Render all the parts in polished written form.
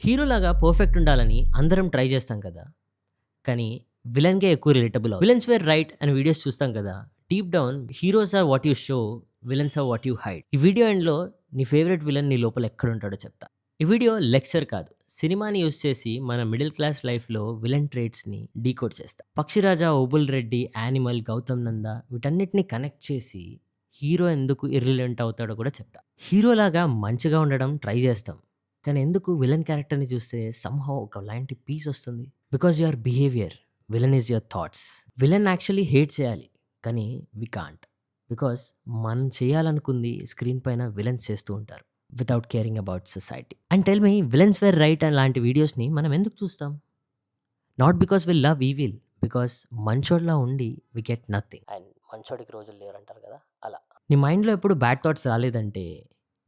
హీరోలాగా perfect ఉండాలని అందరం try చేస్తాం కదా! కానీ విలన్‌కే ఎక్కువ రిలేటబుల్ విలన్స్ వేర్ రైట్ అని వీడియోస్ చూస్తాం కదా! Deep down heroes are what you show, villains are what you hide. ఈ వీడియో ఎండ్‌లో నీ ఫేవరెట్ విలన్ నీ లోపల ఎక్కడుంటాడో చెప్తా. ఈ వీడియో లెక్చర్ కాదు. సినిమాని యూజ్ చేసి మన మిడిల్ క్లాస్ లైఫ్‌లో విలన్ ట్రేట్స్‌ని డీకోడ్ చేస్తా. 'పక్షిరాజా', 'ఓబుల్ రెడ్డి', 'యానిమల్', 'గౌతమ్ నంద' వీటన్నిటిని కనెక్ట్ చేసి హీరో ఎందుకు ఇర్రిలెవెంట్ అవుతాడో కూడా చెప్తా. హీరోలాగా మంచిగా ఉండడం ట్రై చేస్తాం. కానీ ఎందుకు విలన్ క్యారెక్టర్‌ని చూస్తే సమ్‌హౌ ఒకలాంటి పీస్ వస్తుంది. Because your behaviour, villain is your thoughts. Villain actually hate చేయాలి. కానీ వి కాంట్. బికాజ్ మనం చేయాలనుకుంది స్క్రీన్ పైన విలన్స్ చేస్తూ ఉంటారు. Without caring about society. And tell me villains were right అని లాంటి వీడియోస్‌ని మనం ఎందుకు చూస్తాం? Not because we love evil. Because మంచోడిలా ఉండి వి గెట్ నథింగ్. అండ్ మంచోడికి రోజులు లేరంటారు కదా! అలా. నీ మైండ్‌లో ఎప్పుడు బ్యాడ్ థాట్స్ రాలేదంటే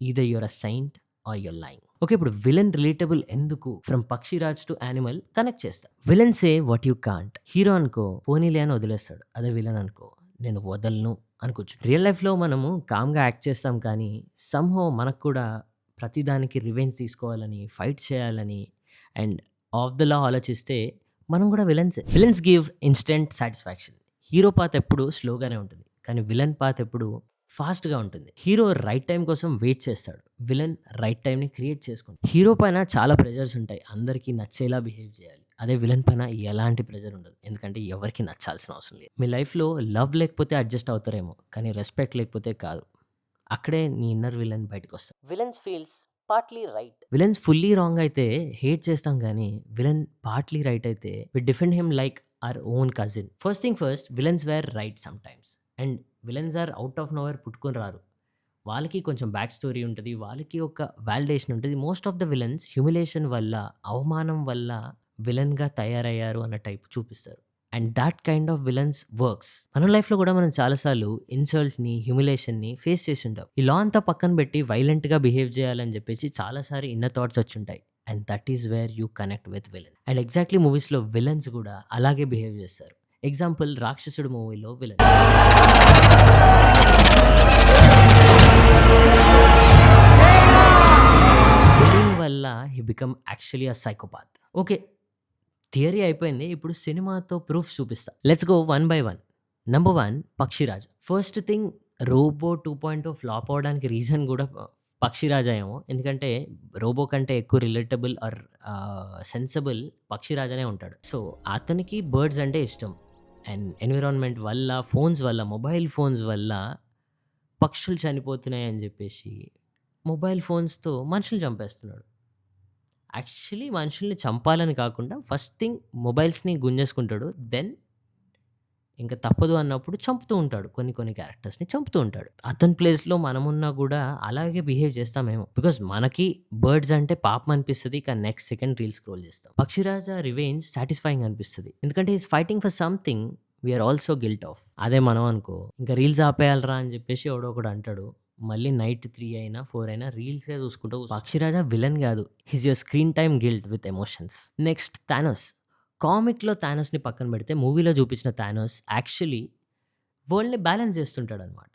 either you're a saint or you're lying. Okay, ఇప్పుడు విలన్ రిలేటబుల్ ఎందుకు? From 'Pakshiraj' to 'Animal' connect చేస్తా. Villain say what you can't. Hero అనుకో పోనీలే అని వదిలేస్తాడు. అదే విలన్ అనుకో నేను వదలను అని కూర్చుంటాడు. రియల్ లైఫ్‌లో మనము కామ్‌గా యాక్ట్ చేస్తాం కానీ సమ్‌హౌ మనకు కూడా ప్రతిదానికి రివెంజ్ తీసుకోవాలని, ఫైట్ చేయాలని అండ్ ఆఫ్ ద లా ఆలోచిస్తే మనం కూడా విలన్సే. Villains give instant satisfaction. Hero path ఎప్పుడు స్లోగానే ఉంటుంది. కానీ విలన్ పాత్ ఎప్పుడు ఫాస్ట్‌గా ఉంటుంది. హీరో రైట్ టైం కోసం వెయిట్ చేస్తాడు. విలన్ రైట్ టైంని క్రియేట్ చేసుకుంటాడు. హీరో పైన చాలా ప్రెషర్స్ ఉంటాయి. అందరికీ నచ్చేలా బిహేవ్ చేయాలి. అదే విలన్ పైన ఎలాంటి ప్రెషర్ ఉండదు. ఎందుకంటే ఎవరికీ నచ్చాల్సిన అవసరం లేదు. మీ లైఫ్‌లో లవ్ లేకపోతే అడ్జస్ట్ అవుతారేమో కానీ రెస్పెక్ట్ లేకపోతే కాదు. అక్కడే నీ ఇన్నర్ విలన్ బయటకొస్తాడు. Villains feels partly right. Villains fully wrong అయితే హేట్ చేస్తాం గానీ విలన్ పార్ట్‌లీ రైట్ అయితే we defend him like our own cousin. First thing first, villains were right sometimes. And villains are out of nowhere పుట్టుకొని రారు. వాళ్ళకి కొంచెం back story ఉంటది. వాళ్ళకి ఒక వాలిడేషన్ ఉంటది. Most of the villains humiliation వల్ల, అవమానం వల్ల విలన్‌గా తయారయ్యారు అన్న టైప్ చూపిస్తారు. And thought kind of villains works. మన లైఫ్‌లో కూడా మనం చాలా సార్లు ఇన్సల్ట్‌ని, హ్యూమిలియేషన్‌ని ఫేస్ చేసి ఉంటాం. ఈ లా అంతా పక్కన పెట్టి వైలెంట్‌గా బిహేవ్ చేయాలని చెప్పేసి చాలా సారి ఇన్నర్ థాట్స్ వచ్చుంటాయి. And that is where you connect with villain. And exactly మూవీస్‌లో విలన్స్ కూడా అలాగే బిహేవ్ చేస్తారు. ఎగ్జాంపుల్ 'రాక్షసుడు' మూవీలో విలన్. విలన్ వల్ల he become actually a psychopath. Okay, theory అయిపోయింది. ఇప్పుడు సినిమాతో ప్రూఫ్స్ చూపిస్తా. Let's go one by one. Number 1 'Pakshiraja'. First thing, 'Robo 2.0' flop అవ్వడానికి రీజన్ కూడా 'పక్షిరాజా' ఏమో. ఎందుకంటే 'రోబో' కంటే ఎక్కువ రిలేటబుల్ ఆర్ సెన్సిబుల్ 'పక్షిరాజానే' ఉంటాడు. సో అతనికి బర్డ్స్ అంటే ఇష్టం. అండ్ ఎన్విరాన్మెంట్ వల్ల, ఫోన్స్ వల్ల, మొబైల్ ఫోన్స్ వల్ల పక్షులు చనిపోతున్నాయి అని చెప్పేసి మొబైల్ ఫోన్స్‌తో మనుషుల్ని చంపేస్తున్నాడు. యాక్చువల్లీ మనుషుల్ని చంపాలని కాకుండా ఫస్ట్ థింగ్ మొబైల్స్‌ని గుంజేసుకుంటాడు. దెన్ ఇంక తప్పదు అన్నప్పుడు చంపుతూ ఉంటాడు. కొన్ని క్యారెక్టర్స్‌ని చంపుతూ ఉంటాడు. అతని ప్లేస్‌లో మనమున్నా గూడా అలాగే బిహేవ్ చేస్తామేమో. బికాజ్ మనకి బర్డ్స్ అంటే పాపం అనిపిస్తది. కానీ నెక్స్ట్ సెకండ్ రీల్ స్క్రోల్ చేస్తాం. 'పక్షిరాజా' రివెంజ్ సాటిస్ఫైయింగ్ అనిపిస్తది. ఎందుకంటే he is fighting for something we are also guilt of. అదే మనం అనుకో ఇంకా రీల్స్ ఆపేయాలిరా అని చెప్పేసి ఎవడో ఒకడు అంటాడు. మళ్ళీ నైట్ 3 అయినా 4 అయినా రీల్సే చూసుకుంటూ 'పక్షిరాజా' విలన్ గాదు. He is your screen time guilt with emotions. Next 'Thanos'. కామిక్‌లో 'థానోస్‌ని' పక్కన పెడితే మూవీలో చూపించిన 'థానోస్' యాక్చువల్లీ వరల్డ్‌ని బ్యాలెన్స్ చేస్తుంటాడనమాట.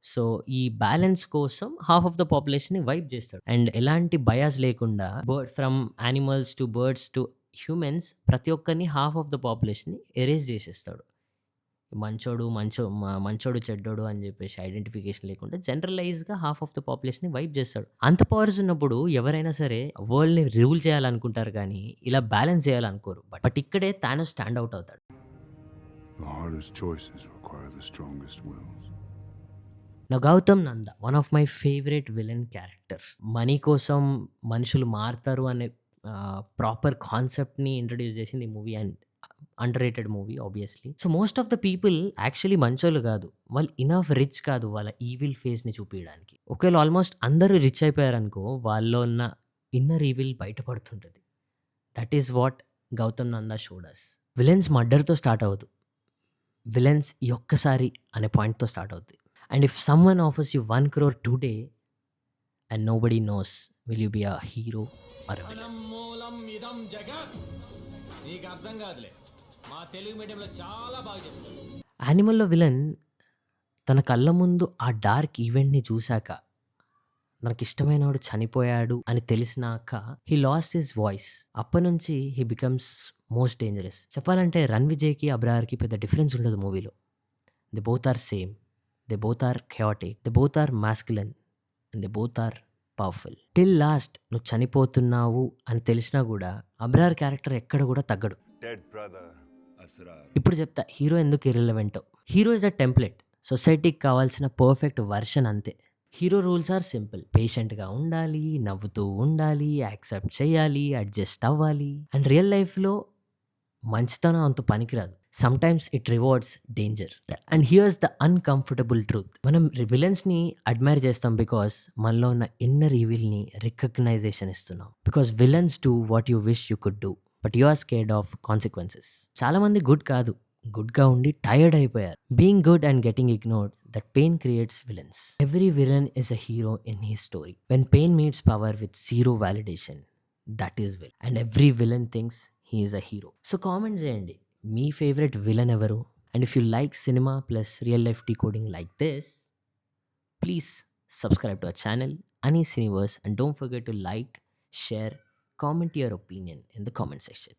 సో ఈ బ్యాలెన్స్ కోసం హాఫ్ ఆఫ్ ద పాపులేషన్‌ని వైప్ చేస్తాడు. అండ్ ఎలాంటి బయాస్ లేకుండా from animals to birds to humans ప్రతి ఒక్కరిని హాఫ్ ఆఫ్ ద పాపులేషన్‌ని ఎరేజ్ చేసేస్తాడు. మంచోడు, చెడ్డోడు అని చెప్పేసి ఐడెంటిఫికేషన్ లేకుండా జనరలైజ్‌గా హాఫ్ ఆఫ్ ద పాపులేషన్‌ని వైప్ చేస్తాడు. అంత పవర్స్ ఉన్నప్పుడు ఎవరైనా సరే వరల్డ్‌ని రూల్ చేయాలనుకుంటారు కానీ ఇలా బ్యాలెన్స్ చేయాలనుకోరు. బట్ ఇక్కడే థానోస్ స్టాండ్ అవుట్ అవుతాడు. The hardest choices require the strongest wills. నా 'Gautam Nanda' one of my favourite villain character. Money కోసం మనుషులు మారతారు అనే ప్రాపర్ కాన్సెప్ట్‌ని ఇంట్రొడ్యూస్ చేసింది ఈ movie. And under rated movie obviously. So most of the people actually మంచోళ్ళు కాదు. వాళ్ళు ఇనఫ్ రిచ్ కాదు వాళ్ళ ఈవిల్ ఫేస్‌ని చూపియడానికి. ఒకవేళ ఆల్మోస్ట్ అందరూ రిచ్ అయిపోయారనుకో వాళ్ళలో ఉన్న ఇన్నర్ ఈవిల్ బయటపడుతుంటది. That is what 'Gautam Nanda' showed us. Villains మర్డర్‌తో స్టార్ట్ అవ్వదు. విలన్స్ ఈ ఒక్కసారి అనే పాయింట్‌తో స్టార్ట్ అవుద్ది. And if someone offers you 1 crore today and nobody knows, will you be a hero or a villain? మూలం ఇదం జగత్ నీకు అర్థం కాదులే. మా తెలుగు మీడియంలో చాలా బాగా చెప్తారు. 'యానిమల్‌లో విలన్ తన కళ్ళ ముందు ఆ డార్క్ ఈవెంట్‌ని చూసాక మనకిష్టమైనవాడు చనిపోయాడు అని తెలిసినాక హీ లాస్ట్ హిస్ వాయిస్. అప్పటి నుంచి హీ బికమ్స్ మోస్ట్ డేంజరస్. చెప్పాలంటే 'రన్ విజయ్‌కి, అబ్రార్‌కి' పెద్ద డిఫరెన్స్ ఉండదు మూవీలో. They both are same. They both are chaotic. They both are masculine. And they both are powerful. Till last నువ్వు చనిపోతున్నావు అని తెలిసినా కూడా అబ్రార్ క్యారెక్టర్ ఎక్కడ కూడా తగ్గడు. Dead brother, Asrar. ఇప్పుడు చెప్తా హీరో ఎందుకు ఇర్రిలవెంటో. Hero is a template. సొసైటీకి కావాల్సిన పర్ఫెక్ట్ వర్షన్ అంతే. Hero rules are simple. పేషెంట్గా ఉండాలి, నవ్వుతూ ఉండాలి, యాక్సెప్ట్ చేయాలి, అడ్జస్ట్ అవ్వాలి. అండ్ రియల్ లైఫ్లో మంచితనం అంత పనికిరాదు. Sometimes it rewards danger. And here's the uncomfortable truth. మనం విలన్స్ని అడ్మైర్ చేస్తాం బికాస్ మనలో ఉన్న ఇన్నర్ ఈవిల్ని రికగ్నైజేషన్ ఇస్తున్నాం. Because villains do what you wish you could do, but you are scared of consequences. చాలా మంది గుడ్ కాదు, గుడ్గా ఉండి టైర్డ్ అయిపోయారు. Being good and getting ignored, that pain creates villains. Every villain is a hero in his story. When pain meets power with zero validation, that is will. And every villain thinks he is a hero. So comment చేయండి మీ favourite villain ఎవరు. And if you like cinema plus real life decoding like this, please subscribe to our channel Ani Cineverse, and don't forget to like, share, comment your opinion in the comment section.